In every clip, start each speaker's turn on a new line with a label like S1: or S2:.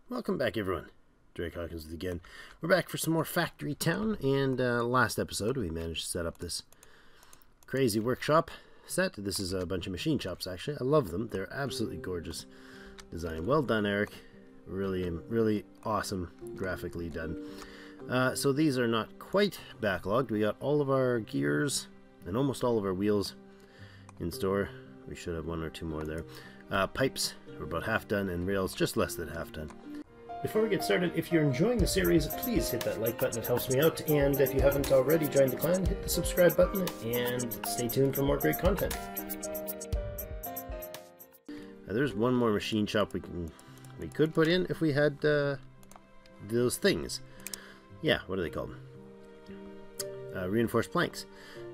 S1: Welcome back, everyone. Drake Hawkins with you again. We're back for some more Factory Town, and last episode we managed to set up this crazy workshop set. This is a bunch of machine shops, actually. I love them. They're absolutely gorgeous design. Well done, Eric. Really awesome graphically done. So these are not quite backlogged. We got all of our gears and almost all of our wheels in store. We should have one or two more there. Pipes are about half done, and rails just less than half done. Before we get started, if you're enjoying the series, please hit that like button. It helps me out. And if you haven't already joined the clan, hit the subscribe button and stay tuned for more great content. There's one more machine shop we could put in if we had those things. Yeah, what are they called? Reinforced planks.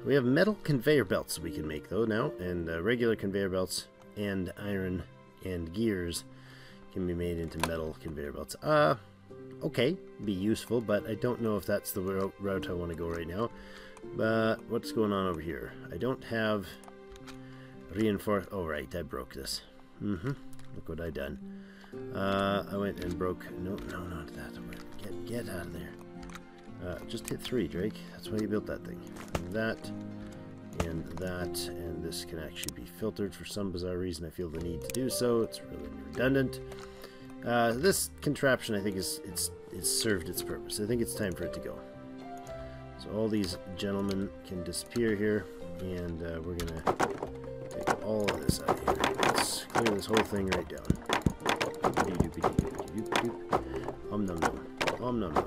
S1: We have metal conveyor belts we can make though now, and regular conveyor belts and iron and gears can be made into metal conveyor belts. Okay, be useful, but I don't know if that's the route I want to go right now. But what's going on over here? I don't have reinforced. Oh right, I broke this. Look what I done. I went and broke. No, not that. Get out of there. Just hit 3, Drake. That's why you built that thing. That. And that, and this can actually be filtered for some bizarre reason. I feel the need to do so. It's really redundant. This contraption, I think, it's served its purpose. I think it's time for it to go. So all these gentlemen can disappear here, and we're gonna take all of this out of here. Let's clear this whole thing right down. Om nom nom. Om nom nom.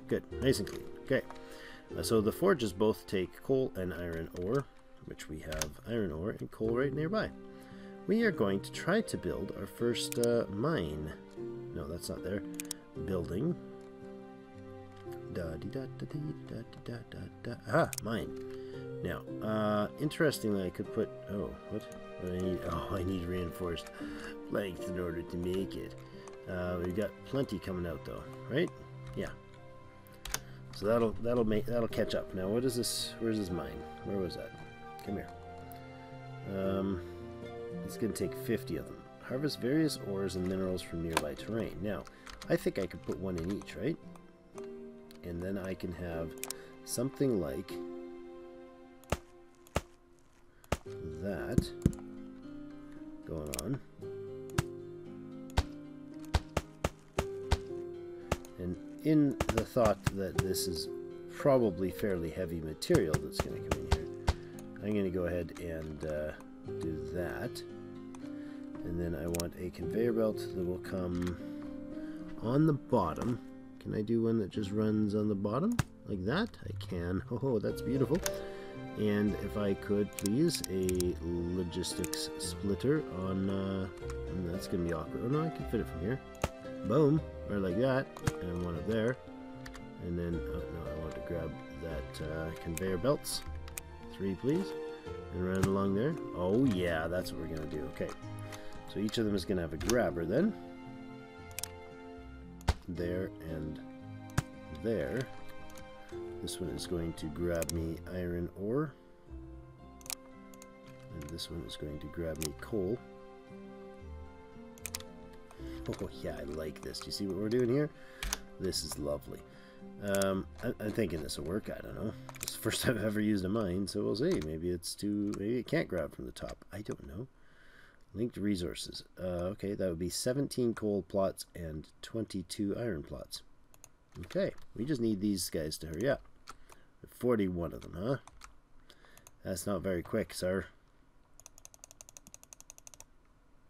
S1: Good, nice and clean. Okay. So the forges both take coal and iron ore, which we have iron ore and coal right nearby. We are going to try to build our first mine. No, that's not there. Building. Aha, mine. Now, interestingly, I could put. Oh, what do I need? Oh, I need reinforced planks in order to make it. We've got plenty coming out though, right? Yeah. So that'll catch up. Now what is this? Where's this mine? Where was that? Come here. It's gonna take 50 of them. Harvest various ores and minerals from nearby terrain. Now, I think I could put one in each, right? And then I can have something like that going on. And in the thought that this is probably fairly heavy material that's going to come in here, I'm going to go ahead and do that. And then I want a conveyor belt that will come on the bottom. Can I do one that just runs on the bottom like that? I can. Oh, that's beautiful. And if I could, please, a logistics splitter on, and that's going to be awkward. Oh no, I can fit it from here. Boom, or like that, and one up there, and then oh no, I want to grab that conveyor belts, 3 please, and run along there. Oh yeah, that's what we're gonna do. Okay, so each of them is gonna have a grabber then, there and there. This one is going to grab me iron ore, and this one is going to grab me coal. Oh yeah, I like this. Do you see what we're doing here? This is lovely. I'm thinking this will work. I don't know. It's the first time I've ever used a mine, so we'll see. Maybe it can't grab from the top. I don't know. Linked resources. Okay, that would be 17 coal plots and 22 iron plots. Okay, we just need these guys to hurry up. 41 of them, huh? That's not very quick, sir.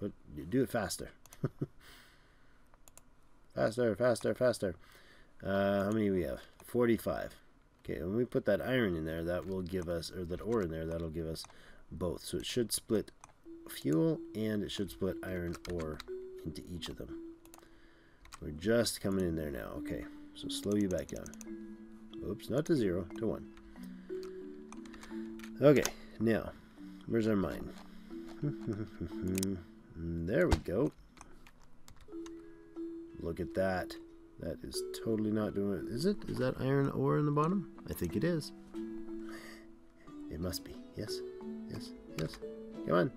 S1: But you do it faster. Faster. How many do we have? 45. Okay, when we put that iron in there, that will give us, or that ore in there, that'll give us both. So it should split fuel and it should split iron ore into each of them. We're just coming in there now. Okay, so slow you back down. Oops, not to 0, to 1. Okay, now, where's our mine? There we go. Look at that. That is totally not doing it. Is it? Is that iron ore in the bottom? I think it is. It must be. Yes. Yes. Yes. Come on.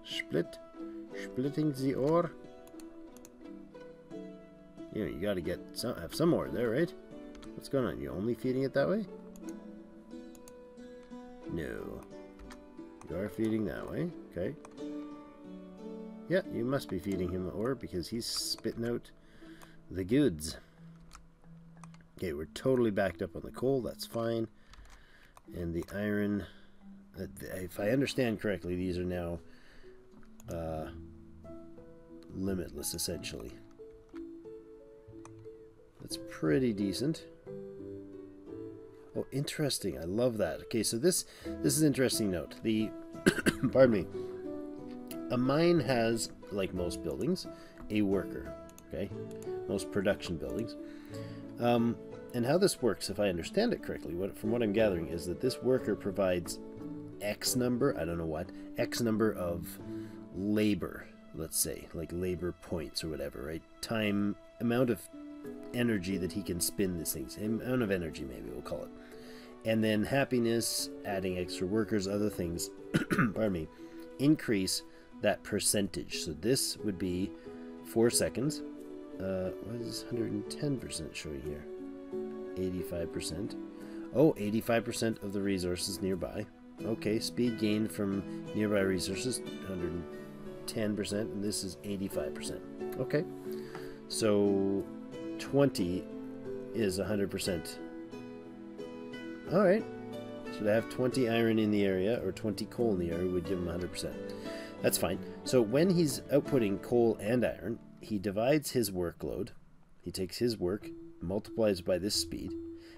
S1: Split. Splitting the ore. You know, you got to have some ore there, right? What's going on? You only feeding it that way? No. You are feeding that way. Okay. Yeah, you must be feeding him ore because he's spitting out the goods. Okay, we're totally backed up on the coal. That's fine. And the iron, if I understand correctly, these are now limitless, essentially. That's pretty decent. Oh, interesting. I love that. Okay, so this is an interesting note. The pardon me. A mine has, like most buildings, a worker. Okay, most production buildings. And how this works, if I understand it correctly, from what I'm gathering, is that this worker provides X number, I don't know what, X number of labor, let's say, like labor points or whatever, right? Time, amount of energy that he can spin these things, amount of energy maybe we'll call it. And then happiness, adding extra workers, other things, pardon me, increase that percentage. So this would be 4 seconds. What is 110% showing here? 85%. Oh, 85% of the resources nearby. Okay, speed gained from nearby resources, 110%, and this is 85%. Okay, so 20 is 100%. All right, so to have 20 iron in the area, or 20 coal in the area, would give him 100%. That's fine. So when he's outputting coal and iron, he divides his workload. He takes his work, multiplies by this speed,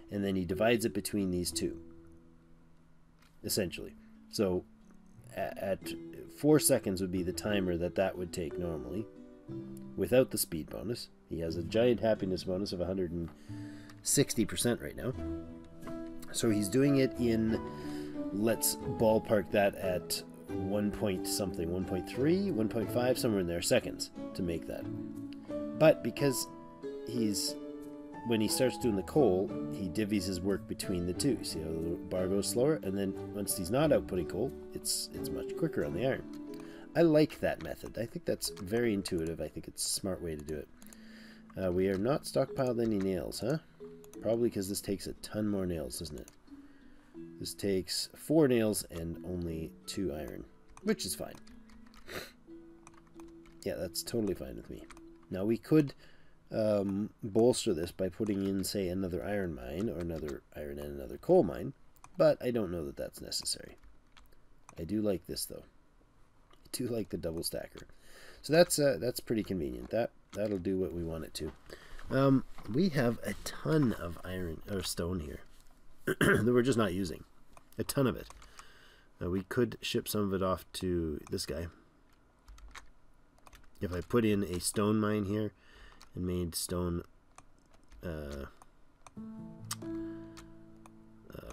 S1: and then he divides it between these two, essentially. So at 4 seconds would be the timer that would take normally without the speed bonus. He has a giant happiness bonus of 160% right now. So he's doing it in, let's ballpark that at 1 point something, 1.3, 1.5, somewhere in there, seconds to make that. But because when he starts doing the coal, he divvies his work between the two. See how the bar goes slower? And then once he's not outputting coal, it's much quicker on the iron. I like that method. I think that's very intuitive. I think it's a smart way to do it. We are not stockpiled any nails, huh? Probably because this takes a ton more nails, doesn't it? This takes 4 nails and only 2 iron, which is fine. Yeah, that's totally fine with me. Now we could bolster this by putting in, say, another iron mine, or another iron and another coal mine, but I don't know that that's necessary. I do like this, though. I do like the double stacker. So that's pretty convenient. That'll do what we want it to. We have a ton of iron or stone here that we're just not using. A ton of it. We could ship some of it off to this guy. If I put in a stone mine here and made stone, what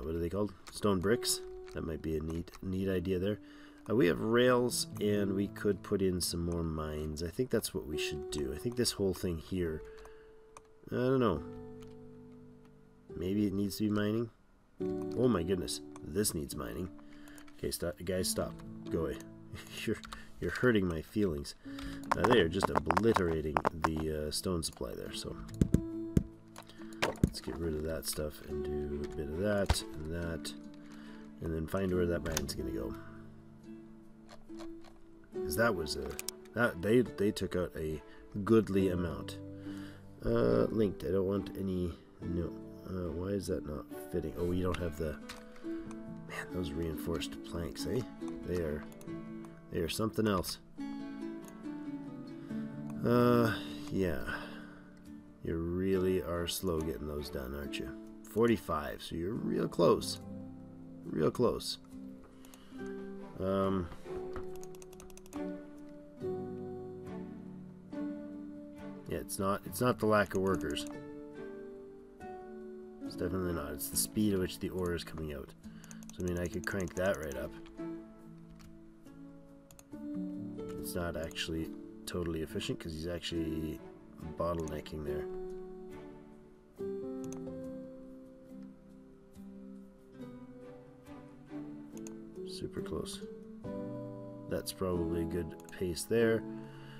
S1: are they called? Stone bricks. That might be a neat idea there. We have rails, and we could put in some more mines. I think that's what we should do. I think this whole thing here, I don't know. Maybe it needs to be mining. Oh my goodness, this needs mining. Okay, stop, guys, stop. Go away. You're hurting my feelings. They are just obliterating the stone supply there. So let's get rid of that stuff and do a bit of that, and then find where that mine's gonna go. Because that was they took out a goodly amount. Linked. I don't want any. No. Why is that not fitting? Oh, you don't have the. Man, those reinforced planks, eh? They are something else. Yeah. You really are slow getting those done, aren't you? 45. So you're real close. Real close. Yeah, it's not the lack of workers. It's definitely not. It's the speed at which the ore is coming out. So I mean, I could crank that right up. It's not actually totally efficient because he's actually bottlenecking there. Super close. That's probably a good pace there.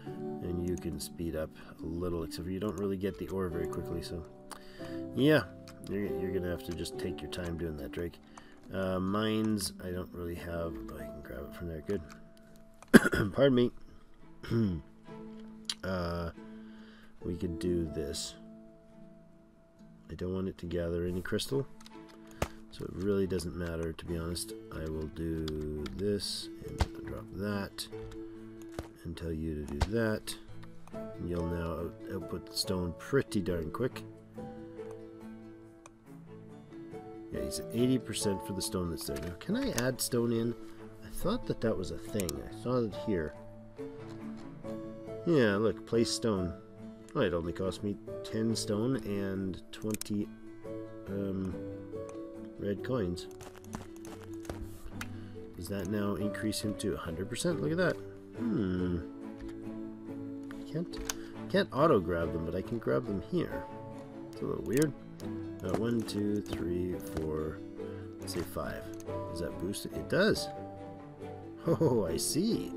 S1: And you can speed up a little, except for you don't really get the ore very quickly, so... Yeah, you're gonna have to just take your time doing that, Drake. Mines, I don't really have... Oh, I can grab it from there, good. Pardon me. We could do this. I don't want it to gather any crystal, so it really doesn't matter, to be honest. I will do this and drop that and tell you to do that. And you'll now output the stone pretty darn quick. Yeah, he's at 80% for the stone that's there. Now, can I add stone in? I thought that that was a thing. I saw it here. Yeah, look, place stone. Oh, it only cost me 10 stone and 20 red coins. Does that now increase him to 100%? Look at that. Can't auto grab them, but I can grab them here. It's a little weird. 1, 2, 3, 4, let's say 5. Does that boost it? It does. Oh, I see.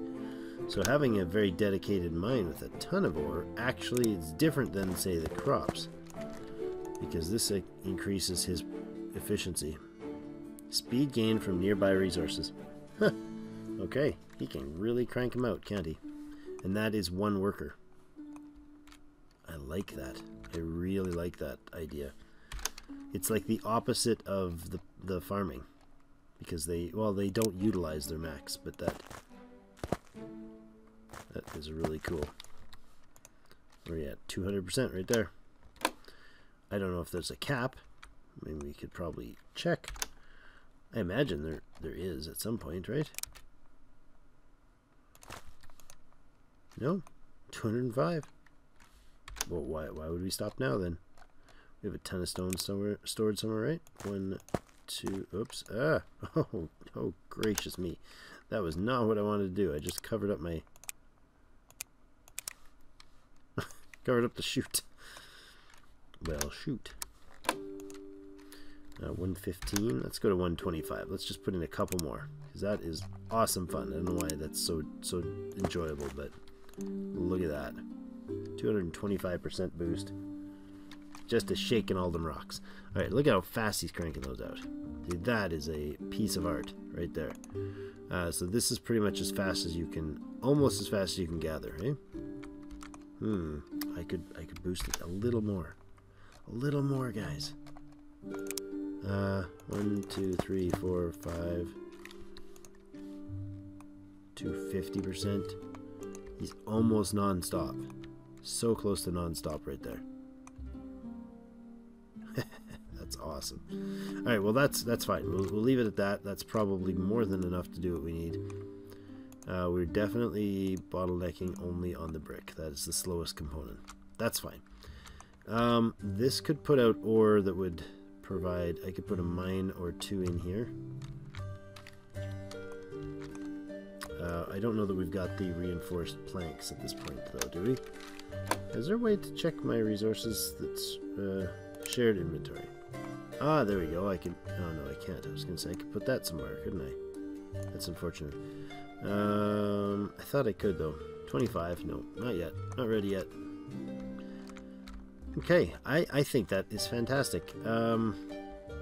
S1: So having a very dedicated mine with a ton of ore, actually it's different than, say, the crops. Because this increases his efficiency. Speed gain from nearby resources. Huh. Okay, he can really crank them out, can't he? And that is one worker. I like that. I really like that idea. It's like the opposite of the farming. Because they don't utilize their max, but that is really cool. Where are you at? 200% right there. I don't know if there's a cap. Maybe we could probably check. I imagine there is at some point, right? No? 205. Well, why would we stop now then? We have a ton of stone stored somewhere, right? 1, 2, oops. Ah! Oh, gracious me. That was not what I wanted to do. I just covered up my... covered up the chute. Well, shoot. 115. Let's go to 125. Let's just put in a couple more, because that is awesome fun. I don't know why that's so enjoyable, but look at that. 225% boost. Just to shaking all them rocks. Alright, look at how fast he's cranking those out. Dude, that is a piece of art right there. So this is pretty much as fast as you can, almost as fast as you can gather, eh? I could boost it a little more. A little more, guys. 1, 2, 3, 4, 5. To 50%. He's almost non-stop. So close to non-stop right there. That's awesome. Alright, well that's fine. We'll leave it at that. That's probably more than enough to do what we need. We're definitely bottlenecking only on the brick. That is the slowest component. That's fine. This could put out ore that would provide... I could put a mine or two in here. I don't know that we've got the reinforced planks at this point, though, do we? Is there a way to check my resources that's shared inventory? Ah, there we go. I can... Oh, no, I can't. I was going to say I could put that somewhere, couldn't I? That's unfortunate. I thought I could, though. 25. No, not yet. Not ready yet. Okay, I think that is fantastic.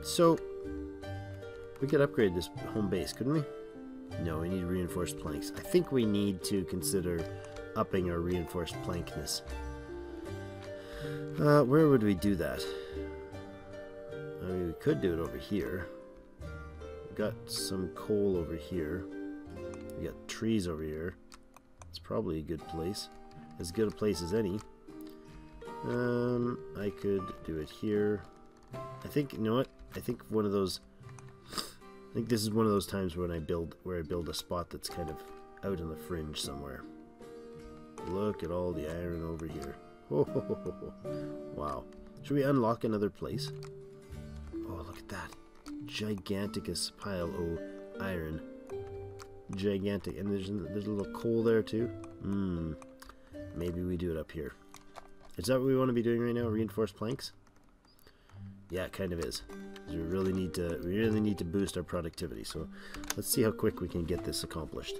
S1: So, we could upgrade this home base, couldn't we? No, we need reinforced planks. I think we need to consider upping our reinforced plankness. Where would we do that? I mean, we could do it over here. We've got some coal over here. We got trees over here. It's probably a good place. As good a place as any. I could do it here. I think, you know what? I think one of those... I think this is one of those times when I build a spot that's kind of out in the fringe somewhere. Look at all the iron over here. Oh, wow. Should we unlock another place? Oh, look at that. Giganticus pile of iron. Gigantic. And there's a little coal there too. Maybe we do it up here. Is that what we want to be doing right now? Reinforced planks? Yeah, it kind of is. We really need to boost our productivity. So let's see how quick we can get this accomplished.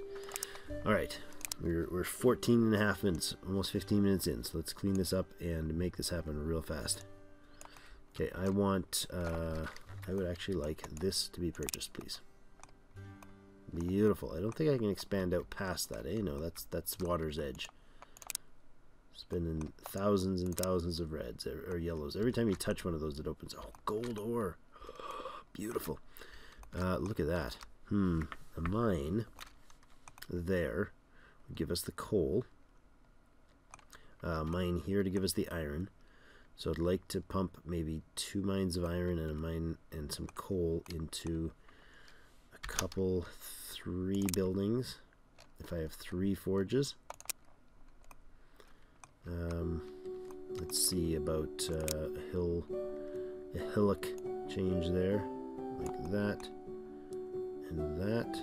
S1: All right. We're 14 and a half minutes, almost 15 minutes in. So let's clean this up and make this happen real fast. Okay, I want, I would actually like this to be purchased, please. Beautiful. I don't think I can expand out past that, eh? No, that's water's edge. Spending thousands and thousands of reds or yellows. Every time you touch one of those, it opens. Oh, gold ore. Beautiful. Look at that. A mine there would give us the coal. Mine here to give us the iron. So I'd like to pump maybe 2 mines of iron and a mine and some coal into a couple, 3 buildings. If I have 3 forges. Let's see about a hillock change there, like that, and that.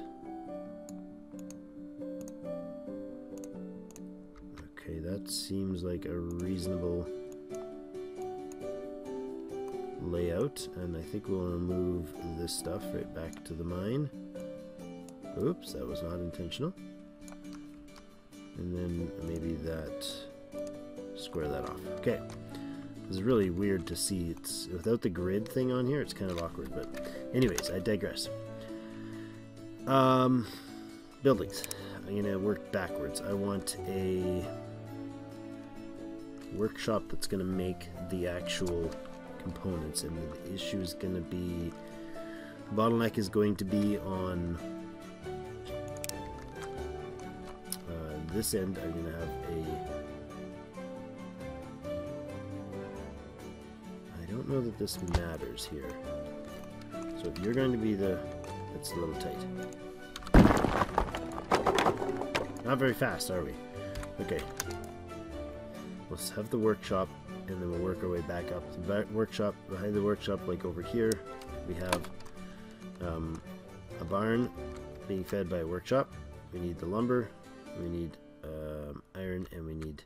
S1: Okay, that seems like a reasonable layout, and I think we'll remove this stuff right back to the mine. Oops, that was not intentional. And then maybe that, square that off. Okay, this is really weird to see. It's without the grid thing on here, it's kind of awkward, but anyways, I digress. Buildings. I'm gonna work backwards. I want a workshop that's gonna make the actual components, and the issue is gonna be, bottleneck is going to be on this end. I'm gonna have I don't know that this matters here. So if you're going to be that's a little tight. Not very fast, are we? Okay. Let's have the workshop, and then we'll work our way back up. The workshop, behind the workshop, like over here, we have a barn being fed by a workshop. We need the lumber, we need iron, and we need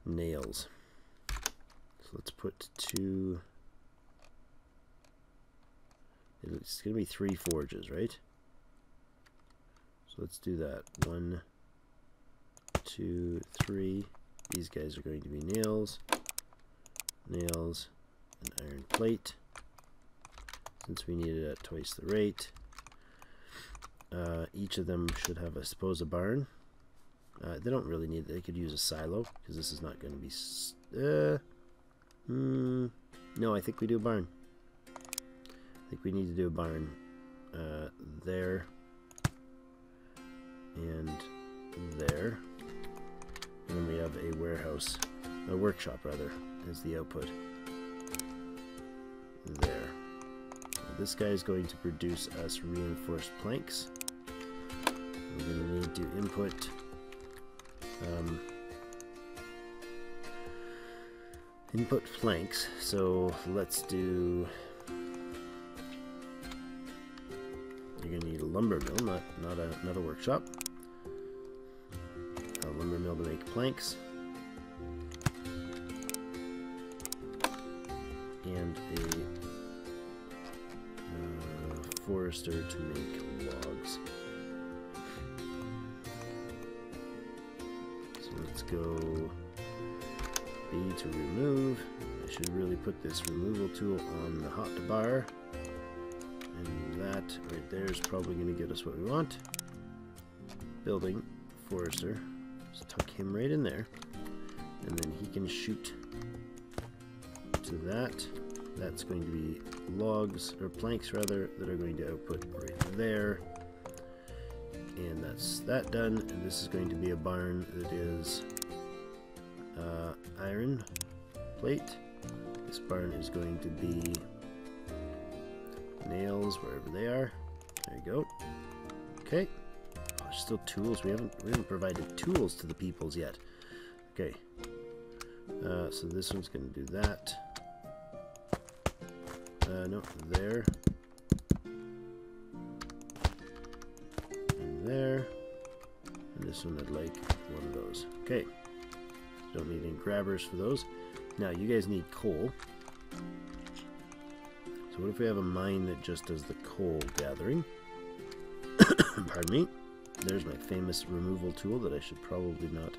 S1: nails. So let's put 2. It's going to be 3 forges, right? So let's do that. 1, 2, 3. These guys are going to be nails, nails, and iron plate. Since we need it at twice the rate. Each of them should have, I suppose, a barn. They don't really need it. They could use a silo, because this is not going to be... no, I think we do a barn. I think we need to do a barn there and there. And then we have a warehouse, a workshop rather, as the output. There. This guy is going to produce us reinforced planks. We're going to need to input planks. So let's do. You're going to need a lumber mill, not a workshop. A lumber mill to make planks. And a forester to make logs. So let's go B to remove. I should really put this removal tool on the hotbar. And that right there is probably going to get us what we want. Building, forester. Just tuck him right in there. And then he can shoot to that. That's going to be logs, or planks rather, that are going to output right there. And that's that done. And this is going to be a barn that is iron plate. This barn is going to be nails wherever they are. There you go. Okay. Oh, there's still tools. We haven't provided tools to the peoples yet. Okay. So this one's going to do that. No, there. And there. And this one I'd like one of those. Okay. Don't need any grabbers for those. Now, you guys need coal. So what if we have a mine that just does the coal gathering? Pardon me. there's my famous removal tool that I should probably not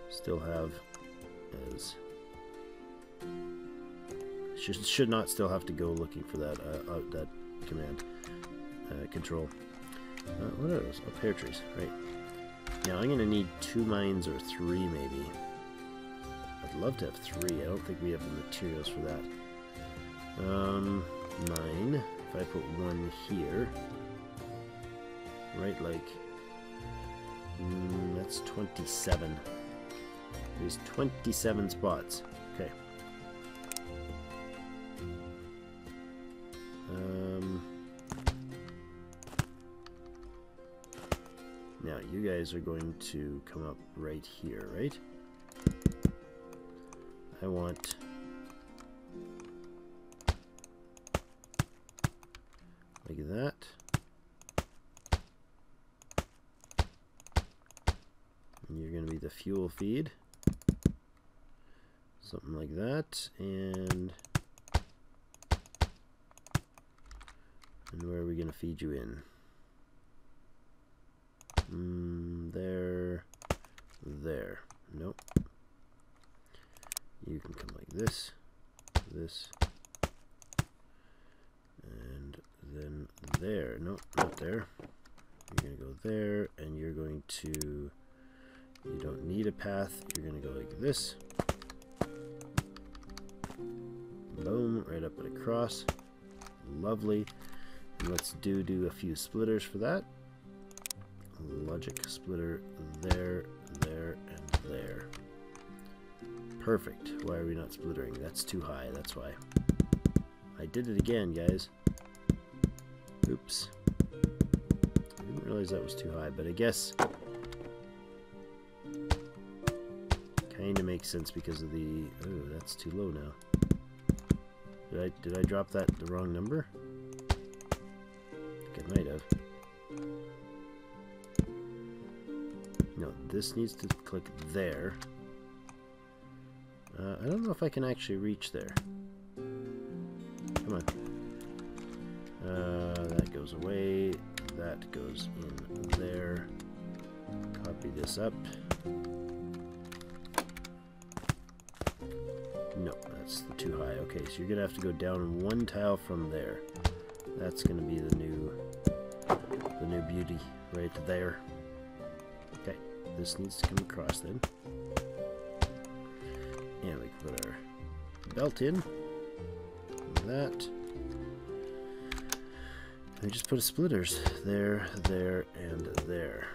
S1: still have as... Should not still have to go looking for that that command control. What are those? Oh, pear trees. Right. Now I'm going to need 2 mines or 3 maybe. I'd love to have 3. I don't think we have the materials for that. 9. If I put 1 here, right, like that's 27. There's 27 spots. Okay. Now you guys are going to come up right here, right? I want like that. And you're going to be the fuel feed. Something like that. And where are we going to feed you in? There. Nope. You can come like this, and then there. Nope, not there. You're going to go there, and you're going to... You don't need a path. You're going to go like this. Boom, right up and across. Lovely. And let's do a few splitters for that. Logic splitter there, there, and there. Perfect. Why are we not splittering? That's too high, that's why. I did it again, guys. Oops. I didn't realize that was too high, but I guess kinda makes sense because of the... Oh, that's too low now. Did I drop that the wrong number? I think I might have. No, this needs to click there. I don't know if I can actually reach there. Come on. That goes away. That goes in there. Copy this up. No, that's too high. Okay, so you're gonna have to go down 1 tile from there. That's gonna be the new beauty right there. Okay, this needs to come across then. And we can put our belt in. That. And we just put a splitters there, there, and there.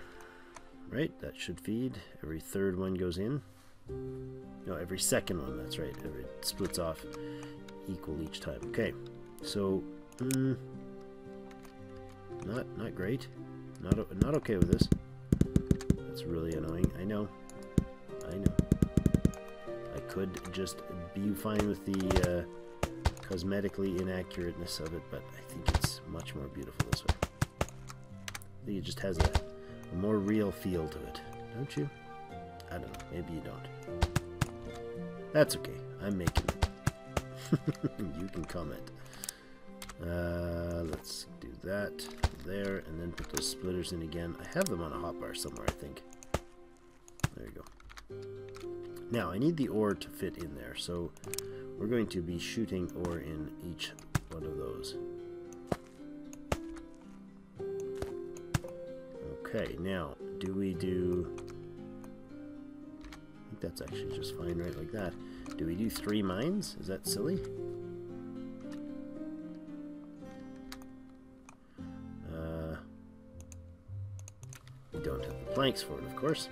S1: Right? That should feed. Every 3rd one goes in. No, every 2nd one, that's right. It splits off equal each time. Okay. So, not great. Not okay with this. That's really annoying. I know. I could just be fine with the cosmetically inaccurateness of it, but I think it's much more beautiful this way. I think it just has a more real feel to it, don't you? I don't know. Maybe you don't. That's okay. I'm making it. You can comment. Let's do that there, and then put those splitters in again. I have them on a hotbar somewhere, I think. There you go. Now, I need the ore to fit in there, so we're going to be shooting ore in each one of those. Okay, now, do we do... I think that's actually just fine right like that. Do we do 3 mines? Is that silly? We don't have the planks for it, of course.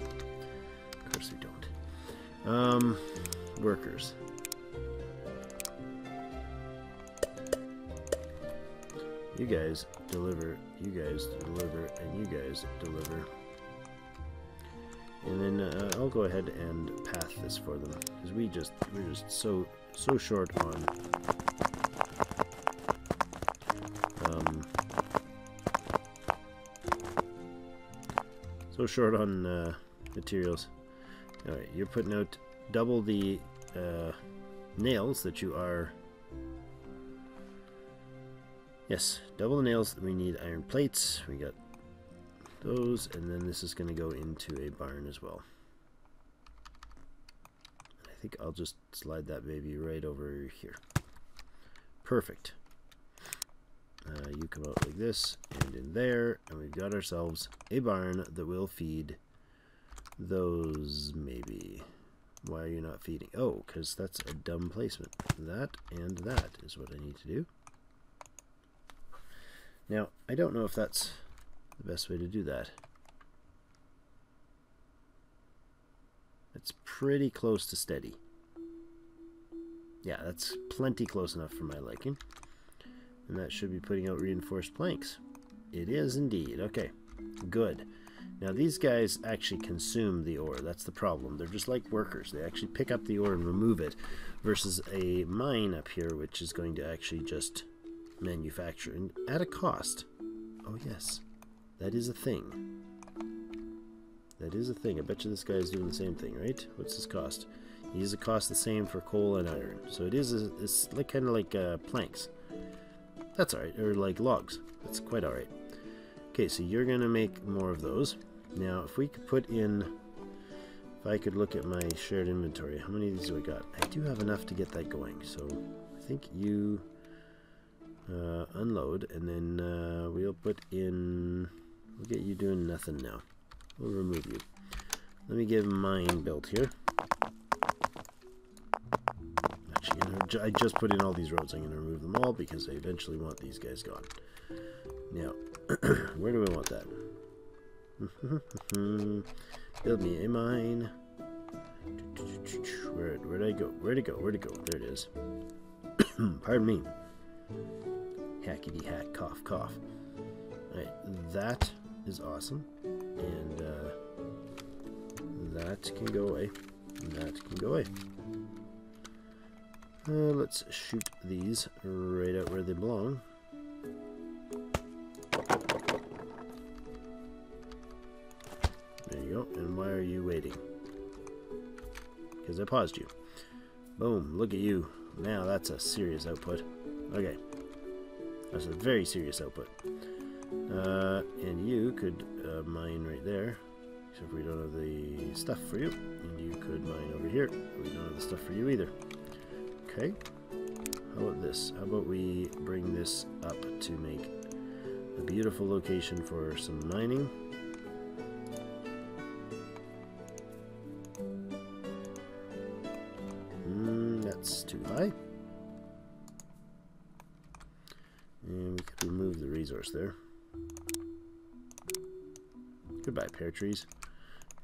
S1: Of course we don't. Workers. You guys deliver, you guys deliver, and you guys deliver. And then I'll go ahead and path this for them, because we're just so short on materials. All right, you're putting out double the nails that you are. Yes, double the nails. We need iron plates. We got those, and then this is going to go into a barn as well. I think I'll just slide that baby right over here. Perfect. You come out like this and in there, and we've got ourselves a barn that will feed those, maybe. Why are you not feeding? Oh, because that's a dumb placement. That and that is what I need to do. Now, I don't know if that's the best way to do that. It's pretty close to steady. Yeah, that's plenty close enough for my liking. And that should be putting out reinforced planks. It is indeed. Okay, good. Now these guys actually consume the ore. That's the problem. They're just like workers. They actually pick up the ore and remove it, versus a mine up here, which is going to actually just manufacture and at a cost. Oh yes, that is a thing. That is a thing. I bet you this guy is doing the same thing, right? What's his cost? He has a cost the same for coal and iron. So it is it's like kind of like planks. That's alright, or like logs. That's quite alright. Okay, so you're gonna make more of those. Now, if we could put in, if I could look at my shared inventory, how many of these do I got? I do have enough to get that going. So I think you unload, and then we'll put in. We'll get you doing nothing now. We'll remove you. Let me get mine built here. Actually, I just put in all these roads. I'm going to remove them all because I eventually want these guys gone. Now, where do I want that? Build me a mine. Where'd I go? Where'd it go? Where'd it go? There it is. Pardon me. Hackety hack, cough, cough. Alright, that is awesome. And that can go away. And that can go away. Let's shoot these right out where they belong. There you go. And why are you waiting? Because I paused you. Boom, look at you. Now that's a serious output. Okay. That's a very serious output. And you could mine right there. Except we don't have the stuff for you. And you could mine over here. We don't have the stuff for you either. Okay. How about this? How about we bring this up to make a beautiful location for some mining. That's too high. And we could remove the resource there. Goodbye, pear trees.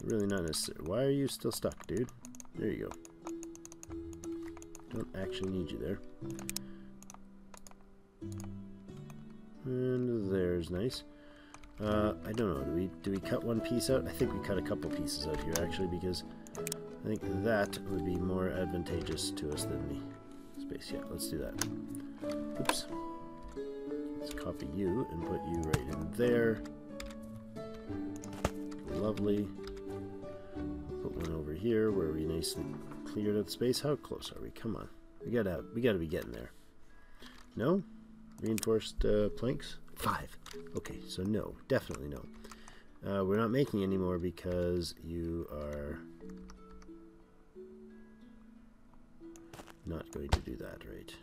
S1: Really not necessary. Why are you still stuck, dude? There you go. Don't actually need you there. And there's nice. I don't know. Do we cut one piece out? I think we cut a couple pieces out here actually, because I think that would be more advantageous to us than the space. Yeah, let's do that. Oops. Let's copy you and put you right in there. Lovely. Put one over here where we nicely cleared out the space. How close are we? Come on. We gotta be getting there. No? Reinforced planks? 5. Okay, so no. Definitely no. We're not making any more because you are not going to do that, right?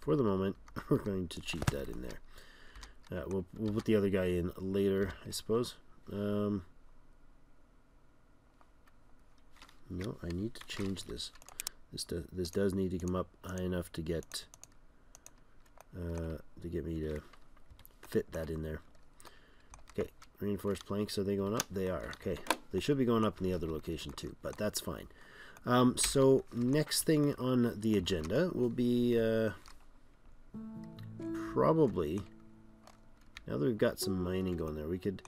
S1: For the moment, we're going to cheat that in there. We'll put the other guy in later, I suppose. No, I need to change this. This does need to come up high enough to get me to fit that in there. Okay, reinforced planks, are they going up? They are. Okay, they should be going up in the other location too, but that's fine. So next thing on the agenda will be probably, now that we've got some mining going there, we could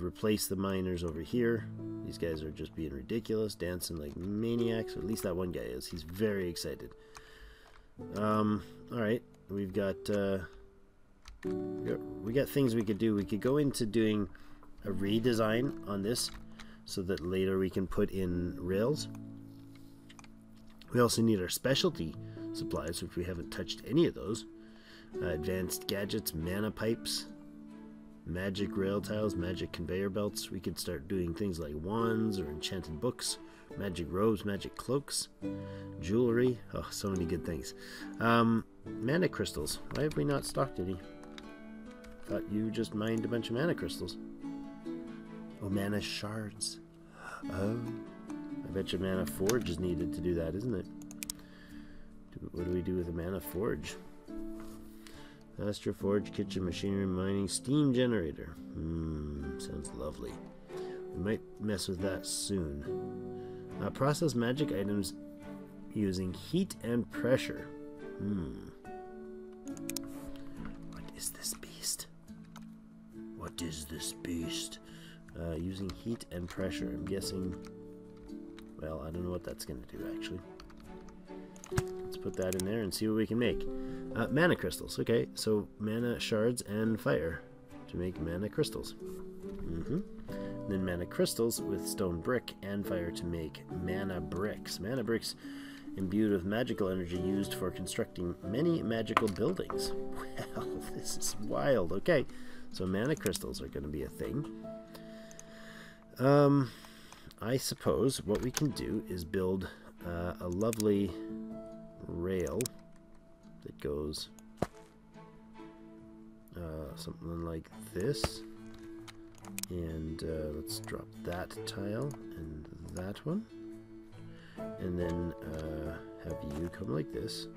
S1: replace the miners over here. These guys are just being ridiculous, dancing like maniacs, or at least that one guy is. He's very excited. Alright, we got things we could do. We could go into doing a redesign on this so that later we can put in rails. We also need our specialty supplies, which we haven't touched any of those. Advanced gadgets, mana pipes, magic rail tiles, magic conveyor belts. We could start doing things like wands or enchanted books, magic robes, magic cloaks, jewelry. Oh, so many good things. Mana crystals. Why have we not stocked any? Thought you just mined a bunch of mana crystals. Oh, mana shards. Oh, I bet your mana forge is needed to do that, isn't it? What do we do with a mana forge? Astro forge, kitchen machinery, mining, steam generator. Sounds lovely. We might mess with that soon. Process magic items using heat and pressure. What is this beast? What is this beast? Using heat and pressure. I'm guessing... Well, I don't know what that's going to do, actually. Let's put that in there and see what we can make. Mana crystals. Okay, so mana shards and fire to make mana crystals. Then mana crystals with stone brick and fire to make mana bricks. Mana bricks imbued with magical energy used for constructing many magical buildings. Well, this is wild. Okay, so mana crystals are going to be a thing. I suppose what we can do is build a lovely rail that goes something like this, and let's drop that tile and that one, and then have you come like this.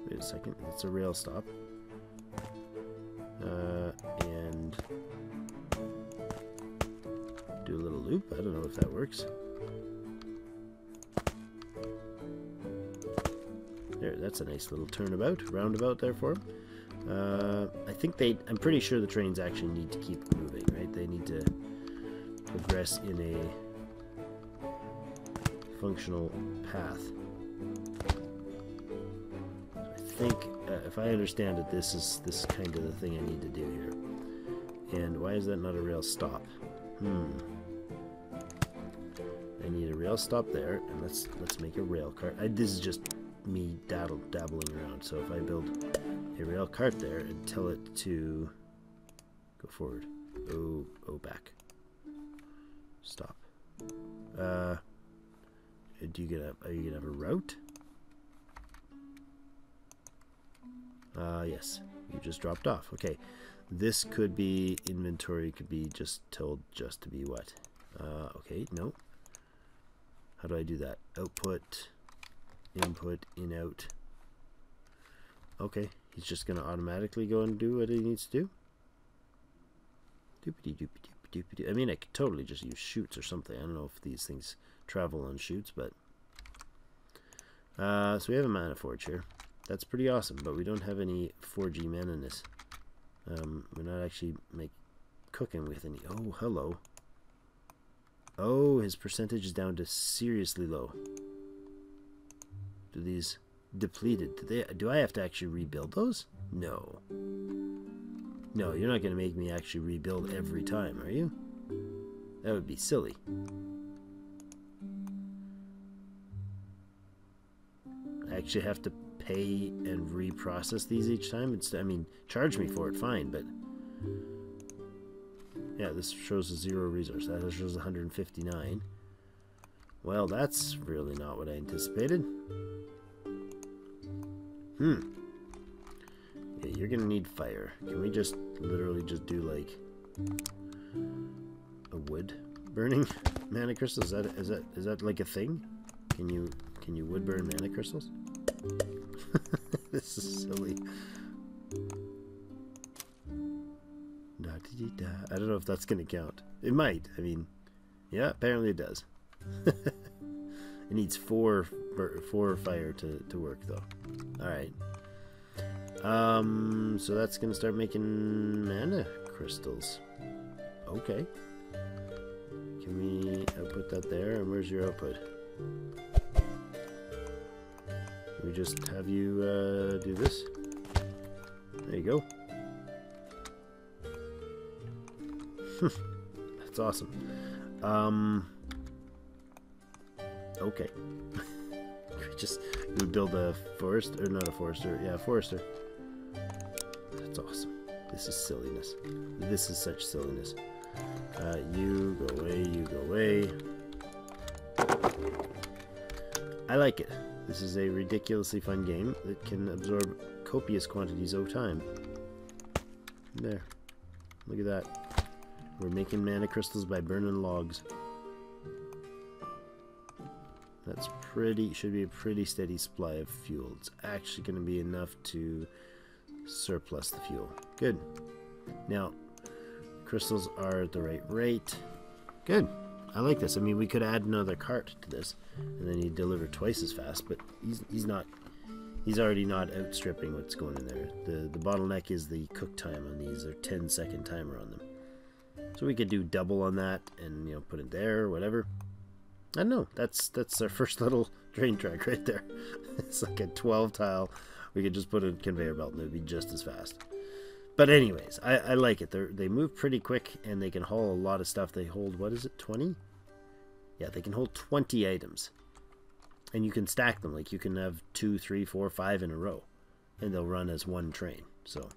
S1: Wait a second, it's a rail stop, and do a little loop. I don't know if that works. There, that's a nice little roundabout there for him. I think I'm pretty sure the trains actually need to keep moving, right? They need to progress in a functional path. So I think, if I understand it, this is kind of the thing I need to do here. And why is that not a rail stop? I need a rail stop there, and let's make a rail cart. This is just me dabbling around. So if I build a rail cart there and tell it to go forward, oh back, stop. Are you gonna have a route? Yes, you just dropped off. Okay, this could be inventory. Could be just told just to be what? Okay, no. How do I do that? Output, input, in, out. Okay, he's just gonna automatically go and do what he needs to do. Doopity doopity doopity. I mean, I could totally just use chutes or something. I don't know if these things travel on chutes, but so we have a mana forge here. That's pretty awesome, but we don't have any 4G mana-ness. We're not actually cooking with any. Oh, hello. Oh, his percentage is down to seriously low. Do these depleted? Do I have to actually rebuild those? No. No, you're not going to make me actually rebuild every time, are you? That would be silly. I actually have to pay and reprocess these each time. I mean, charge me for it, fine, but yeah, this shows a 0 resource. That shows 159. Well, that's really not what I anticipated. Yeah, you're gonna need fire. Can we just literally just do like a wood burning mana crystals? Is that like a thing? Can you wood burn mana crystals? This is silly. I don't know if that's gonna count. It might. I mean, yeah, apparently it does. It needs four fire to work though. All right. So that's gonna start making mana crystals. Okay. Can we output that there? And where's your output? Can we just have you do this? There you go. That's awesome. Okay. we build a forest, or not a forester, yeah, a forester. That's awesome. This is silliness. This is such silliness. You go away, you go away. I like it. This is a ridiculously fun game that can absorb copious quantities of time. There. Look at that. We're making mana crystals by burning logs. That's pretty, should be a pretty steady supply of fuel. It's actually going to be enough to surplus the fuel. Good. Now, crystals are at the right rate. Good. I like this. I mean, we could add another cart to this, and then he'd deliver twice as fast, but he's not. He's already not outstripping what's going in there. The bottleneck is the cook time on these, or 10-second timer on them. So we could do double on that, and you know, put it there or whatever. I don't know. That's our first little train track right there. It's like a 12 tile. We could just put a conveyor belt and it would be just as fast. But anyways, I like it. They move pretty quick and they can haul a lot of stuff. They hold, what is it, 20? Yeah, they can hold 20 items. And you can stack them. Like you can have 2, 3, 4, 5 in a row. And they'll run as one train. So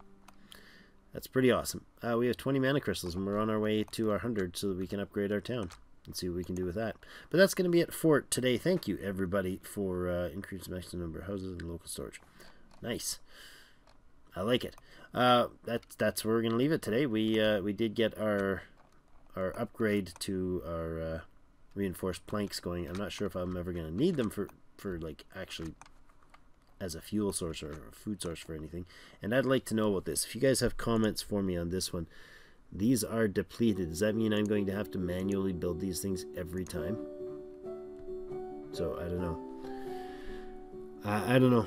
S1: that's pretty awesome. We have 20 mana crystals and we're on our way to our 100 so that we can upgrade our town. And see what we can do with that. But that's going to be it for today. Thank you, everybody, for increasing the maximum number of houses and local storage. Nice. I like it. That's where we're going to leave it today. We did get our upgrade to our reinforced planks going. I'm not sure if I'm ever going to need them for like actually as a fuel source or a food source for anything. And I'd like to know about this. If you guys have comments for me on this one. These are depleted. Does that mean I'm going to have to manually build these things every time? So, I don't know. I don't know.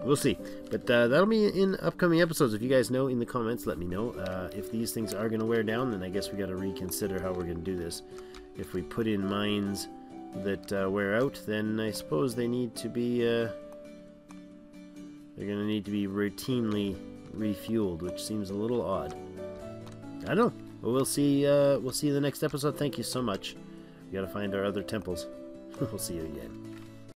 S1: We'll see. But that'll be in upcoming episodes. If you guys know in the comments, let me know. If these things are going to wear down, then I guess we got to reconsider how we're going to do this. If we put in mines that wear out, then I suppose they need to be... they're going to need to be routinely refueled, which seems a little odd. I don't know. But we'll see in the next episode. Thank you so much. We gotta find our other temples. We'll see you again.